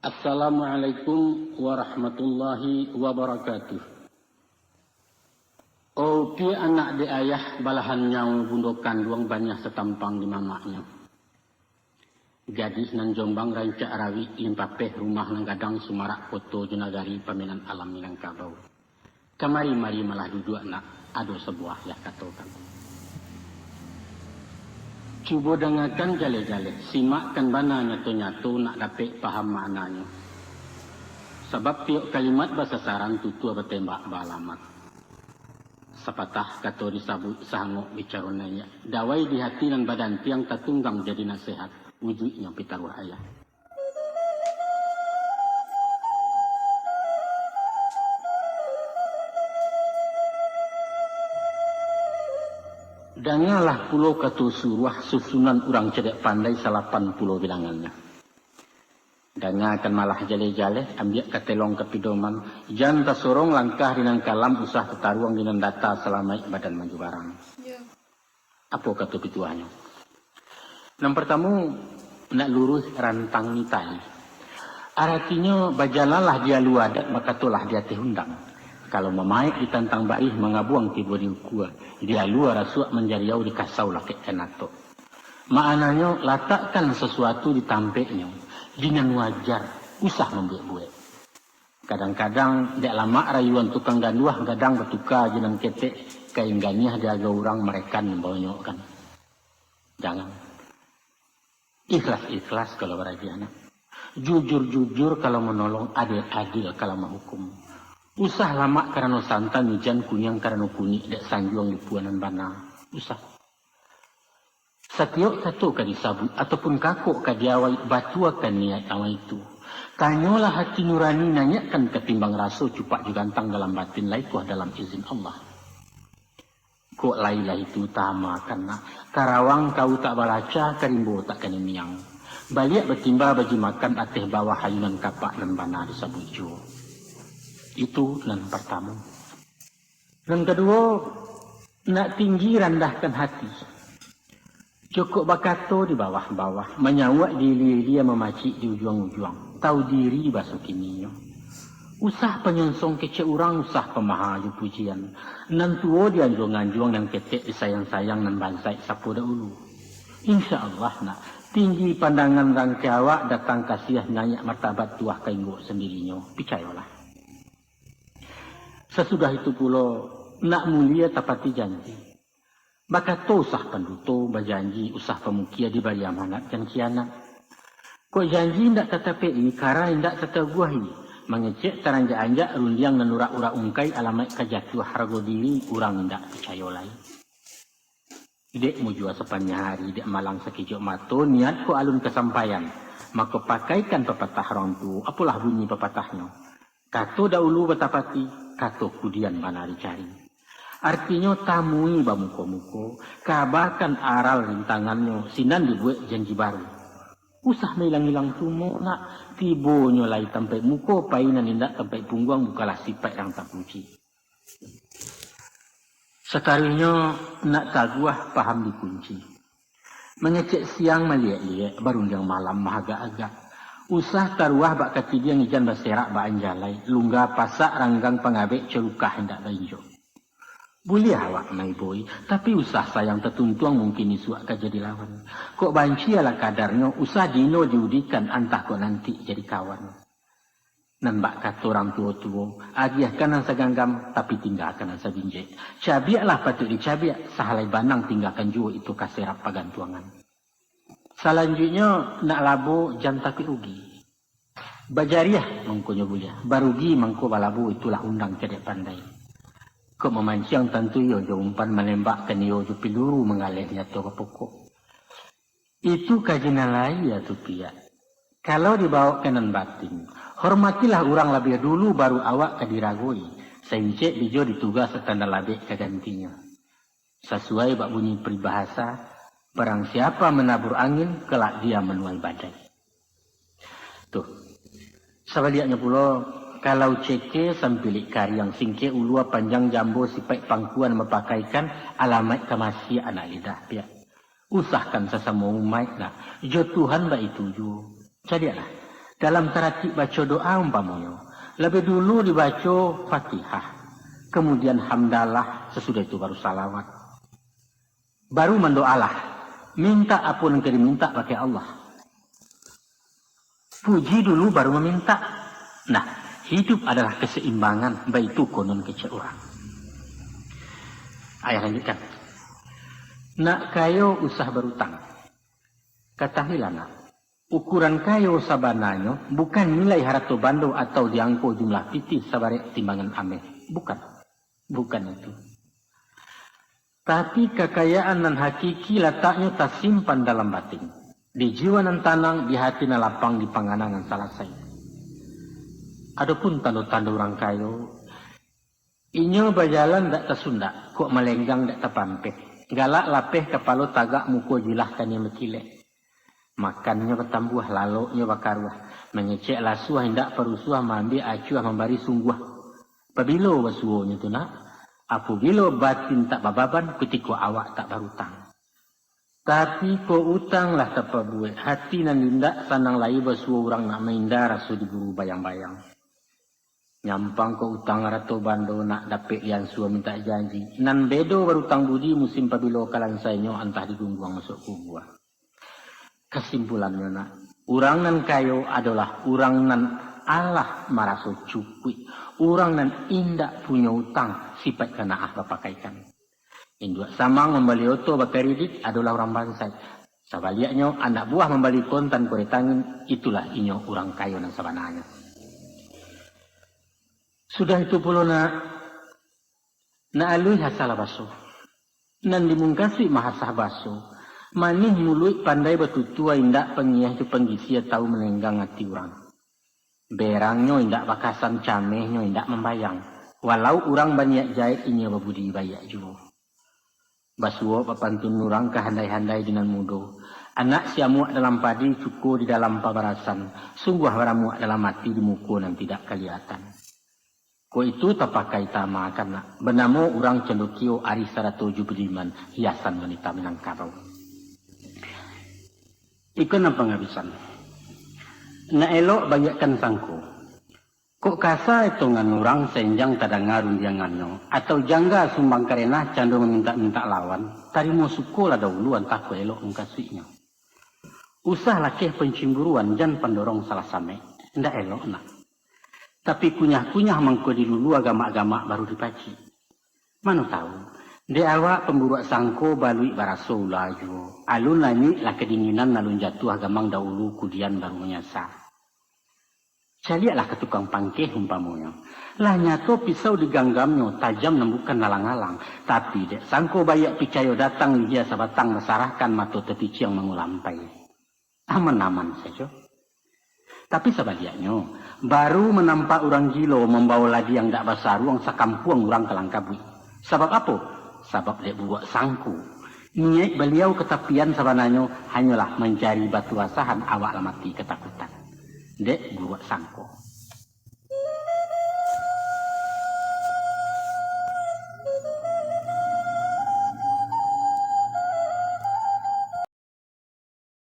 Assalamualaikum warahmatullahi wabarakatuh. Oh, pi anak di ayah balahan nyau bundokan duang banyak setampang di mamaknya. Gadis nan Jombang rancak rawi limpapeh rumah nang gadang sumarak foto junagari paminan alam Minangkabau. Kamari-mari malah duduk anak ado sebuah ya katakan. Cuba dengarkan jale-jale, simakkan bana nyatu-nyatu nak dapat paham maknanya. Sebab tiap kalimat bahasa saran tutu bertembak balamat. Sepatah kata disabut sanggup bicaranya. Dawai di hati dan badan tiang tertunggang jadi nasihat. Wujudnya pitaruh ayah. Dangalah pulau katu suruh susunan orang cedek pandai 80 bilangannya. Danga akan malah jale-jale ambil katelong kepidoman. Jangan tasorong langkah dinang kalam usah tetaruang dinang data selama badan maju barang. Yeah. Apa kata pituannya? Yang pertama nak lurus rantang nitai. Artinya bajalalah dia luadat maka tulah dia tehundang. Kalau memaik ditantang baih mengabuang tiba di ukua. Dia luar rasuak menjariau dikasau laki kenato. Maknanya letakkan sesuatu di tampeknya. Dengan wajar usah membuat-buat. Kadang-kadang dek lama rayuan tukang ganduah gadang bertukar jenang ketek. Kain ganiah dia agak orang mereka membawanya kan. Jangan. Ikhlas-ikhlas kalau berajian. Jujur-jujur kalau menolong, adil-adil kalau menghukum. Usah lama karena santan hujan kunyang karena kunyik dek sanjuang di puanan bana. Usah. Setiap satu ka disabut ataupun kakuk ka diawai batu akan niat awal itu. Tanyalah hati nurani nanyakan ketimbang rasa cupak digantang dalam batin laiku dalam izin Allah. Kok lailah itu utama karena karawang kau tak balaca karimbo tak kani miang. Baliak bertimba bagi makan ateh bawah hayunan kapak dan bana disabut jo. Itu yang pertama. Yang kedua, nak tinggi rendahkan hati. Cukup bakato di bawah-bawah. Menyawak diri dia memacik di ujung-ujung. Tahu diri basuh kini. Usah penyonsong kecil orang, usah pemahal pujian. Nantuo dia anjuang-anjuang yang ketek disayang-sayang dan bansai sapu dahulu. Insya Allah nak. Tinggi pandangan rangkawak datang kasiah nyanyak martabat tuah kaingguk sendirinya. Percayalah. Sesudah itu pula nak mulia tapati janji. Maka to usah penduto berjanji usah pemukia di bari amanat dan kianat. Kok janji ndak tetapi ini kara ndak tetaguahi. Mengecek taranja-anja rundiang dan urak-urak ungkai alamat kajatuh harga diri urang ndak percaya lain. Dek mu jua sepanjang hari dek malang sekijok mato niat ko alun kesampaian. Maka pakaikan pepatah orang tu. Apalah bunyi pepatahnya. Kato dahulu betapati. Kato kudian mana dicari. Artinya tamui bamuko-muko. Kabarkan aral rintangannya. Sinan dibuat janji baru. Usah hilang-hilang semua nak. Tibonya lai tempat muko. Painan indak tempat pungguang. Bukalah sifat yang tak puji. Sekalinya nak taguah paham dikunci. Mengecek siang melihat-lihat. Baru yang malam agak-agak. Usah taruah bak kaki dia ngijan berserak bak anjalai. Lunggah pasak ranggang pengabek celukah hendak bainjo. Boleh awak nai boy. Tapi usah sayang tertuntuang mungkin isuak ka jadi lawan. Kok banci ala kadarnya. Usah dino diudikan antah kok nanti jadi kawan. Nan bak kata orang tua-tua. Agiahkan asa ganggam. Tapi tinggalkan asa binjek. Cabiaklah patut dicabiak. Sahalai banang tinggalkan jua itu kaserap pagantuangan. Selanjutnya nak labo jangan takut rugi. Bajariah mangkonya bulia. Barugi mangko balabu itulah undang cedek pandai. Kok memancing tentu yo umpan menembakkan yo piluru mengalihnya to pokok. Itu kajian lain ya tu pia. Kalau dibawa kanan batin, hormatilah orang lebih dulu baru awak kadiragoi. Seincek bijo ditugas setanda labek kagantinya. Sesuai bak bunyi peribahasa. Barang siapa menabur angin, kelak dia menuai badai. Tuh. Sebaliknya pula, kalau ceke sampilik karyang singke ulua panjang jambo sipai pangkuan mempakaikan alamat kemasi anak lidah pia. Usahkan sesama umat nak. Jo Tuhan ba itu jo. Jadilah. Dalam tertib baca doa umpamanya, lebih dulu dibaca Fatihah, kemudian hamdalah, sesudah itu baru salawat. Baru mendoalah, minta apa yang diminta pakai Allah. Puji dulu baru meminta. Nah, hidup adalah keseimbangan, baik itu konon kecil orang. Ayah lanjutkan. Nak kayo usah berutang. Ketahuilah nak. Ukuran kayo sabananya bukan nilai harato bando atau diangko jumlah pitih sabarek timbangan ameh. Bukan. Bukan itu. Tapi kekayaan nan hakiki letaknya tersimpan dalam batin. Di jiwa nan tanang, di hati nan lapang, di panganan nan salasai. Adapun tanda-tanda orang kayo, inyo berjalan dak tersunda, kok melenggang dak terpampeh. Galak lapeh kepala tagak muka jilahkan yang lekilek. Makannya ketambuh, laloknya bakaruah. Mengecek lasuah, hendak perusuah, mambil acuah, membari sungguh. Pabilo wasuonya tu nak. Apabila batin tak bababan, ketika awak tak berutang. Tapi ko utang lah tak buat. Hati nan lindak, sanang lai basuah orang nak main rasu diburu bayang-bayang. Nyampang ko utang rato bando nak dapet yang suah minta janji. Nan bedo berutang budi musim pabilo kalan sainyo antah digungguang masuk kubah. Kesimpulannya nak, orang nan kayo adalah orang nan Allah maraso cupui. Orang nan indak punya utang sifat kena pakaikan. Induk samang membeli oto bakredit adalah orang bangsai. Sebaliknya anak buah membeli kontan koretangin, itulah inyo orang kayo nan sabananya. Sudah itu pula na alui hasalah baso. Nan dimungkasi mahasah baso. Manih mulut pandai bertutua indak pengiyah tu penggisia tahu menenggang hati orang. Berangnya indak bakasan camehnya indak membayang. Walau orang banyak jahit inya berbudi bayak juga. Basuo papantun orang kehandai-handai dengan mudo. Anak siamuak dalam padi cukup di dalam pabarasan. Sungguh baramuak dalam hati di muka yang tidak kelihatan. Ko itu terpakai tama karena benamo orang cendokio ari sarato jubliman hiasan wanita Minangkabau. Ikon ang pangabisan. Na elok banyakkan sangko. Kok kasa itu ngan orang senjang tadangarun diangannya. Atau jangga sumbang karena candu meminta-minta lawan. Tari mau sukola dahulu entah ko elok mengkasihnya. Usah lakeh pencimburuan jan pandorong salah same. Ndak elok nak. Tapi kunyah-kunyah mangko dilulu agama-agama baru dipaci. Mana tahu. Di awak pemburuak sangko balui baraso laju. Alun lani lah kedinginan nalun jatuh agamang dahulu kudian baru menyasar. Caliaklah ke tukang pangkeh umpamanya. Lah nyato pisau diganggamnya tajam nembukan nalang-alang. Tapi dek sangko bayak picayo datang dia sabatang mesarahkan mato tepi ciang mengulampai. Aman-aman saja. Tapi sebaliknya baru menampak orang gilo membawa ladi yang dak basar ruang sakampuang orang kelangkabui. Sebab apa? Sebab dia buat sangku. Niat beliau ketapian sabananya hanyalah mencari batu asahan awak lamati ketakutan. Dek buat sangko.